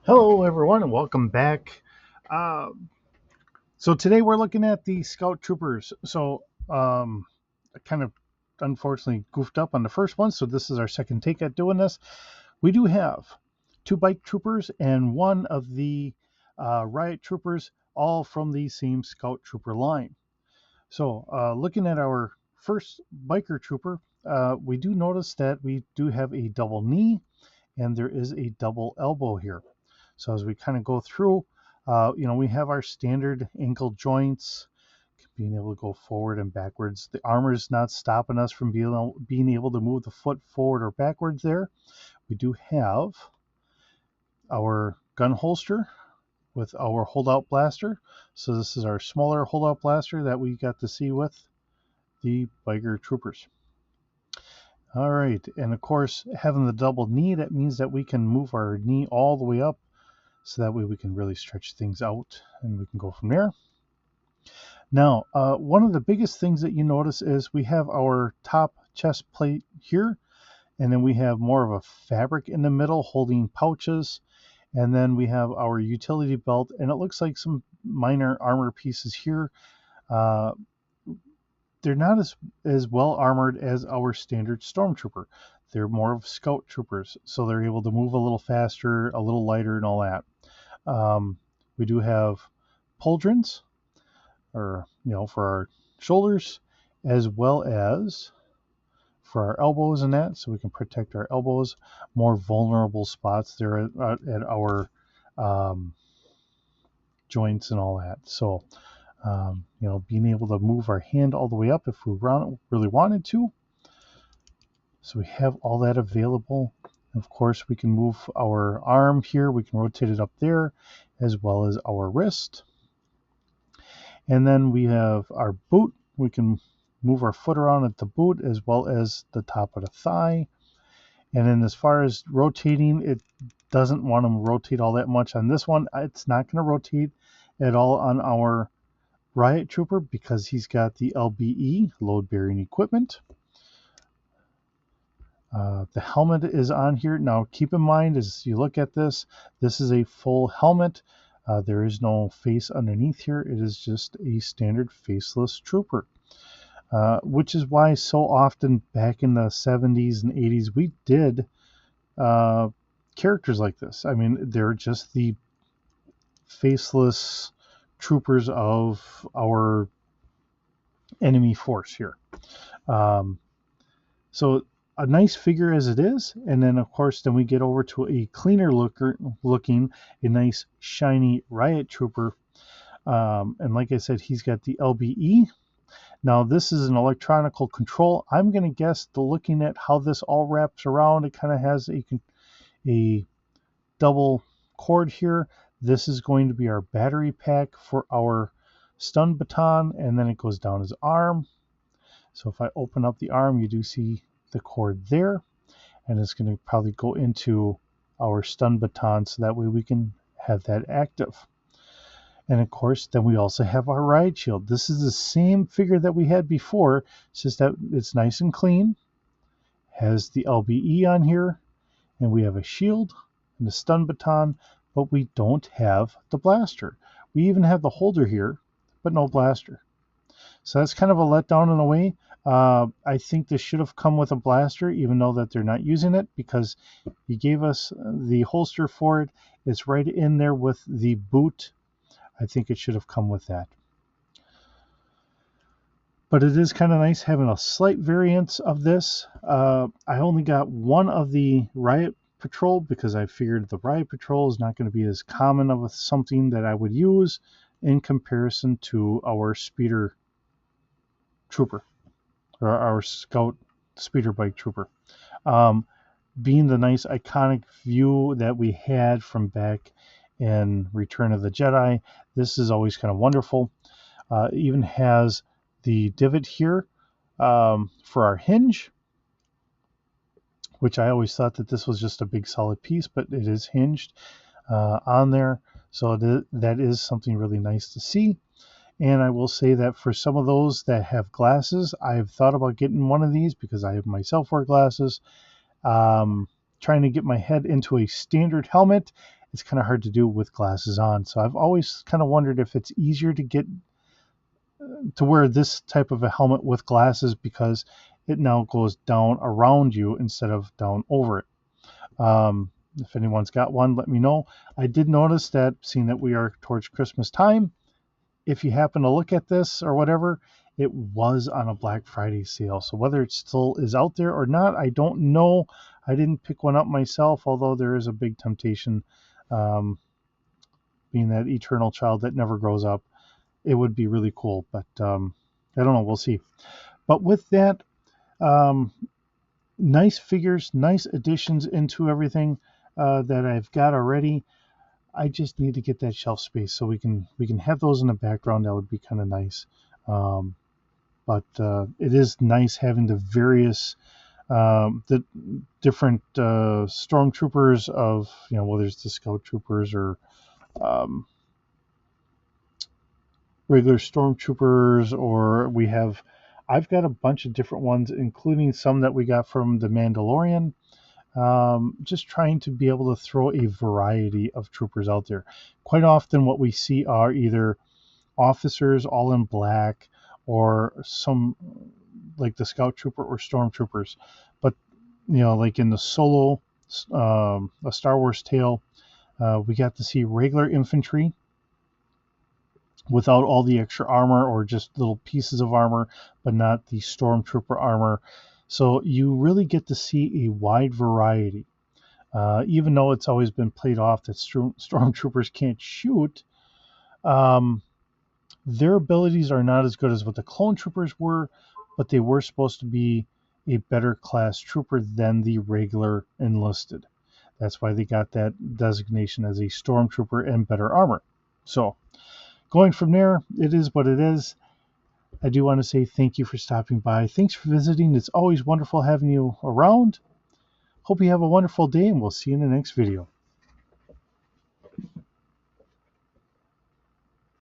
Hello, everyone, and welcome back. Uh, so today we're looking at the Scout Troopers. I kind of unfortunately goofed up on the first one, so this is our second take at doing this. We do have two bike troopers and one of the riot troopers, all from the same Scout Trooper line. Looking at our first biker trooper, we do notice that we do have a double knee and there is a double elbow here. So as we kind of go through, we have our standard ankle joints, being able to go forward and backwards. The armor is not stopping us from being able to move the foot forward or backwards there. We do have our gun holster with our holdout blaster. So this is our smaller holdout blaster that we got to see with the biker troopers. All right, and of course, having the double knee, that means that we can move our knee all the way up so that way we can really stretch things out and we can go from there. Now, one of the biggest things that you notice is we have our top chest plate here, and then we have more of a fabric in the middle holding pouches, and then we have our utility belt, and it looks like some minor armor pieces here. Uh, they're not as well armored as our standard stormtrooper. They're more of scout troopers, so they're able to move a little faster, a little lighter, and all that. We do have pauldrons, or for our shoulders, as well as for our elbows and that, so we can protect our elbows. More vulnerable spots there at our um, joints and all that. Being able to move our hand all the way up if we really wanted to. So we have all that available. Of course, we can move our arm here. We can rotate it up there, as well as our wrist. And then we have our boot. We can move our foot around at the boot as well as the top of the thigh. And then as far as rotating, it doesn't want to rotate all that much on this one. It's not going to rotate at all on our riot trooper because he's got the LBE, load bearing equipment. The helmet is on here. Now keep in mind as you look at this, this is a full helmet. There is no face underneath here. It is just a standard faceless trooper. Which is why so often back in the 70s and 80s we did characters like this. I mean, they're just the faceless troopers of our enemy force here. Um, so a nice figure as it is, and then of course then we get over to a cleaner looking, a nice shiny riot trooper. And like I said, he's got the LBE. Now this is an electronical control. I'm going to guess, looking at how this all wraps around, it kind of has a double cord here. This is going to be our battery pack for our stun baton, and then it goes down his arm. So if I open up the arm, you do see the cord there, and it's going to probably go into our stun baton so that way we can have that active. And of course, then we also have our riot shield. This is the same figure that we had before. It's just that it's nice and clean. Has the LBE on here, and we have a shield and a stun baton, but we don't have the blaster. We even have the holder here, but no blaster. So that's kind of a letdown in a way. I think this should have come with a blaster, even though that they're not using it, because he gave us the holster for it. It's right in there with the boot. I think it should have come with that. But it is kind of nice having a slight variance of this. I only got one of the Riot Patrol because I figured the Riot Patrol is not going to be as common of something that I would use in comparison to our Speeder Trooper, or our Scout Speeder Bike Trooper. Being the nice iconic view that we had from back in Return of the Jedi, this is always kind of wonderful. It even has the divot here for our hinge, which I always thought that this was just a big solid piece, but it is hinged on there. So that is something really nice to see. And I will say that for some of those that have glasses, I've thought about getting one of these because I myself wear glasses. Trying to get my head into a standard helmet, it's kind of hard to do with glasses on. So I've always kind of wondered if it's easier to get to wear this type of a helmet with glasses because it now goes down around you instead of down over it. If anyone's got one, let me know. I did notice that, seeing that we are towards Christmas time, if you happen to look at this or whatever, it was on a Black Friday sale. So whether it still is out there or not, I don't know. I didn't pick one up myself, although there is a big temptation, being that eternal child that never grows up. It would be really cool, but I don't know. We'll see. But with that, nice figures, nice additions into everything that I've got already. I just need to get that shelf space so we can have those in the background. That would be kind of nice. But it is nice having the various the different stormtroopers of, whether it's the scout troopers or regular stormtroopers, or I've got a bunch of different ones, including some that we got from The Mandalorian. Just trying to be able to throw a variety of troopers out there. Quite often what we see are either officers all in black, or some like the scout trooper or stormtroopers. But like in the Solo, a Star Wars tale, we got to see regular infantry without all the extra armor, or just little pieces of armor, but not the stormtrooper armor. So you really get to see a wide variety. Even though it's always been played off that stormtroopers can't shoot, their abilities are not as good as what the clone troopers were, but they were supposed to be a better class trooper than the regular enlisted. That's why they got that designation as a stormtrooper and better armor. So going from there, it is what it is. I do want to say thank you for stopping by. Thanks for visiting. It's always wonderful having you around. Hope you have a wonderful day, and we'll see you in the next video.